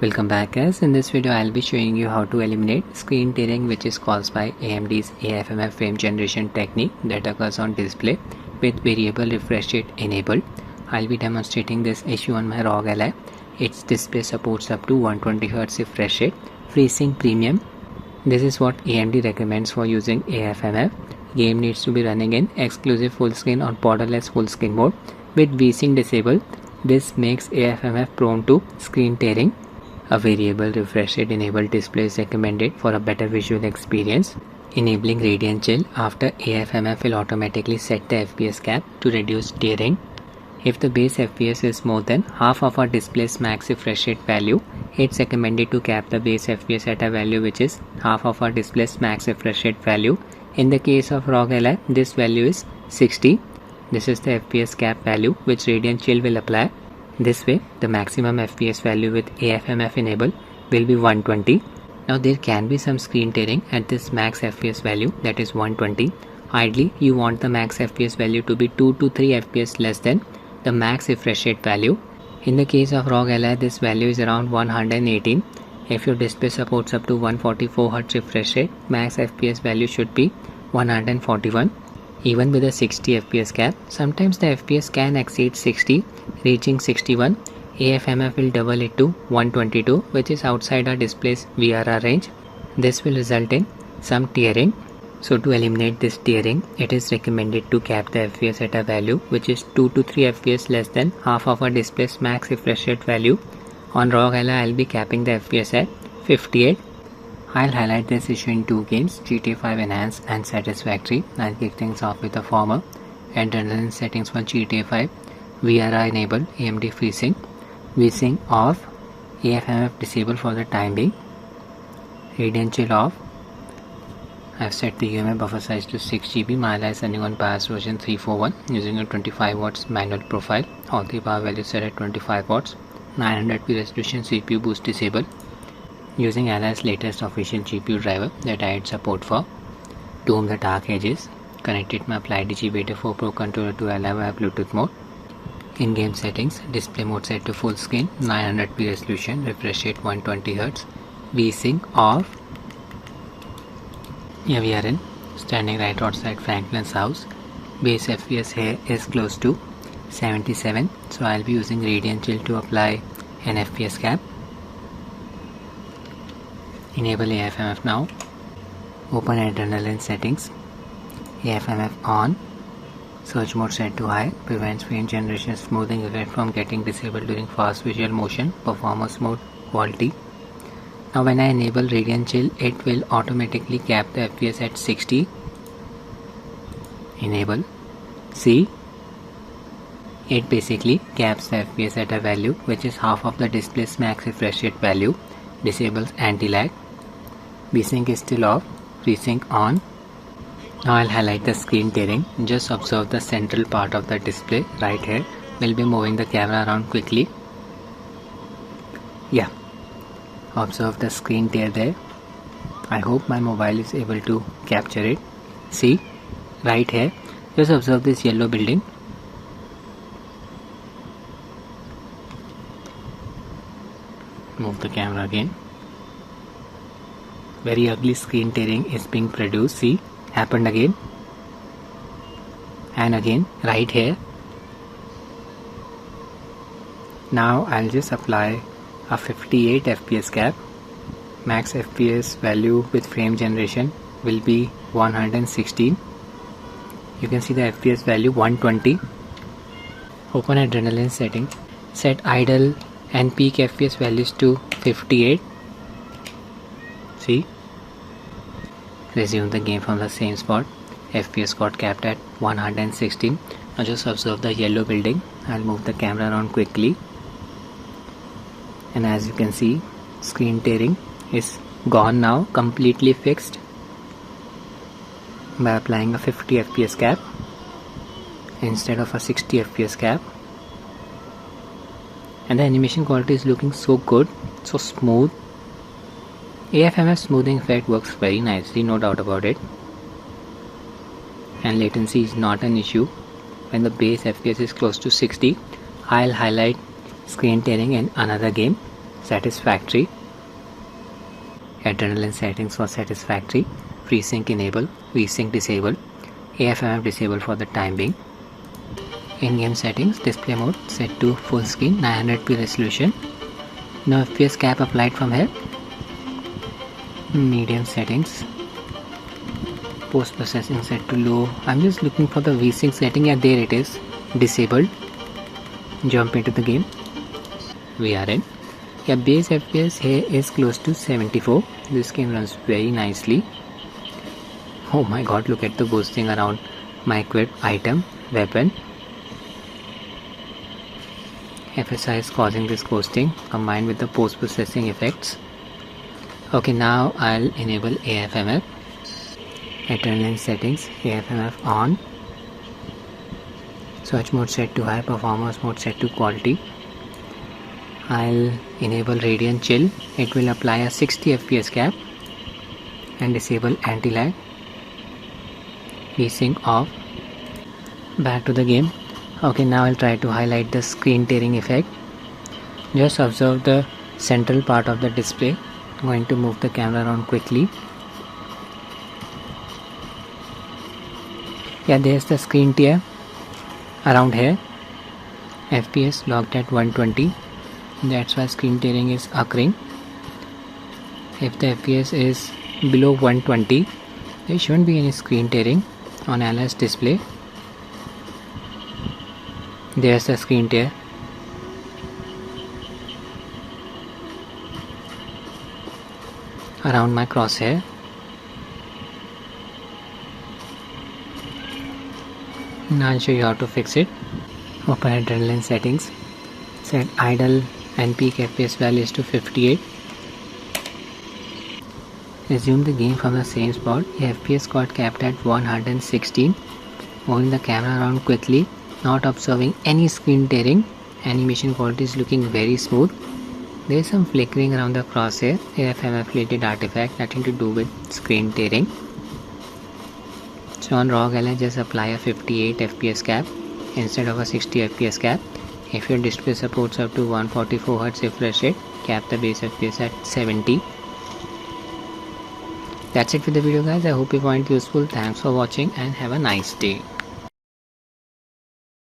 Welcome back guys. In this video I'll be showing you how to eliminate screen tearing which is caused by AMD's AFMF frame generation technique that occurs on display with variable refresh rate enabled. I'll be demonstrating this issue on my ROG Ally. Its display supports up to 120Hz refresh rate, FreeSync premium. This is what AMD recommends for using AFMF. Game needs to be running in exclusive full screen or borderless full screen mode with VSync disabled. This makes AFMF prone to screen tearing. A variable refresh rate enabled display is recommended for a better visual experience. Enabling radiant chill after AFMF will automatically set the FPS cap to reduce tearing. If the base FPS is more than half of our display's max refresh rate value, it's recommended to cap the base FPS at a value which is half of our display's max refresh rate value. In the case of ROG Ally, this value is 60. This is the FPS cap value which radiant chill will apply. This way, the maximum FPS value with AFMF enabled will be 120. Now there can be some screen tearing at this max FPS value, that is 120. Ideally, you want the max FPS value to be 2 to 3 FPS less than the max refresh rate value. In the case of ROG Ally, this value is around 118. If your display supports up to 144Hz refresh rate, max FPS value should be 141. Even with a 60 FPS cap, sometimes the FPS can exceed 60, reaching 61. AFMF will double it to 122, which is outside our display's VRR range. This will result in some tearing. So to eliminate this tearing, it is recommended to cap the FPS at a value which is 2 to 3 FPS less than half of our display's max refresh rate value. On ROG Ally, I'll be capping the FPS at 58. I'll highlight this issue in two games, GTA 5 Enhanced and Satisfactory. I'll kick things off with the former. Adrenaline settings for GTA 5. VRR enabled, AMD FreeSync. VSync off, AFMF disabled for the time being. Radiant chill off. I've set the UMA buffer size to 6GB. My Ally is running on BIOS version 341 using a 25 watts manual profile. All the power values set at 25 watts. 900p resolution CPU boost disabled. Using Ally's latest official GPU driver that I had support for. Tone the dark edges. Connected my Flydigi Vader 4 Pro controller to Ally via Bluetooth mode. In-game settings, display mode set to full screen, 900p resolution, refresh rate 120Hz. VSync off. Here we are in, standing right outside Franklin's house. Base FPS here is close to 77, so I'll be using radiant chill to apply an FPS cap. Enable AFMF now. Open adrenaline settings. AFMF on. Search mode set to high. Prevents frame generation smoothing effect from getting disabled during fast visual motion. Performance mode quality. Now when I enable radiant chill, it will automatically cap the FPS at 60. Enable. See? It basically caps the FPS at a value which is half of the display's max refresh rate value. Disables anti-lag. VSync is still off. FreeSync on. Now I'll highlight the screen tearing. Just observe the central part of the display right here. We'll be moving the camera around quickly. Yeah. Observe the screen tear there. I hope my mobile is able to capture it. See? Right here. Just observe this yellow building. Move the camera again. Very ugly screen tearing is being produced. See, happened again and again right here. Now I'll just apply a 58 FPS cap. Max FPS value with frame generation will be 116. You can see the FPS value 120. Open adrenaline settings. Set idle and peak FPS values to 58. See? Resume the game from the same spot. FPS got capped at 116. Now just observe the yellow building. I'll move the camera around quickly. And as you can see, screen tearing is gone now, completely fixed by applying a 50 FPS cap instead of a 60 FPS cap. And the animation quality is looking so good, so smooth. AFMF smoothing effect works very nicely, no doubt about it. And latency is not an issue. When the base FPS is close to 60, I'll highlight screen tearing in another game. satisfactory, adrenaline settings for satisfactory, FreeSync enable, VSync disable, AFMF disable for the time being. In-game settings, display mode set to full screen, 900p resolution. No FPS cap applied from here. Medium settings, post processing set to low. I'm just looking for the VSync setting. Yeah, there it is, disabled. Jump into the game. We are in. Yeah, base FPS here is close to 74. This game runs very nicely. Oh my god, look at the ghosting around my equipped item, weapon. FSI is causing this ghosting combined with the post processing effects. Okay, now I'll enable AFMF. Adrenaline settings, AFMF on. Search mode set to high, performance mode set to quality. I'll enable radiant chill. It will apply a 60 FPS cap and disable anti-lag. VSync off. Back to the game. Okay, now I'll try to highlight the screen tearing effect. Just observe the central part of the display. I'm going to move the camera around quickly. Yeah, there's the screen tear around here. FPS locked at 120. That's why screen tearing is occurring. If the FPS is below 120, there shouldn't be any screen tearing on LS display. There's the screen tear. Around my crosshair. Now I'll show you how to fix it. Open adrenaline settings. Set idle and peak FPS values to 58. Resume the game from the same spot. The FPS got capped at 116. Moving the camera around quickly. Not observing any screen tearing. Animation quality is looking very smooth. There is some flickering around the crosshair. AFMF related artifact, nothing to do with screen tearing. So on ROG LS, just apply a 58 FPS cap instead of a 60 FPS cap. If your display supports up to 144Hz refresh rate, cap the base FPS at 70. That's it for the video guys. I hope you find it useful. Thanks for watching and have a nice day.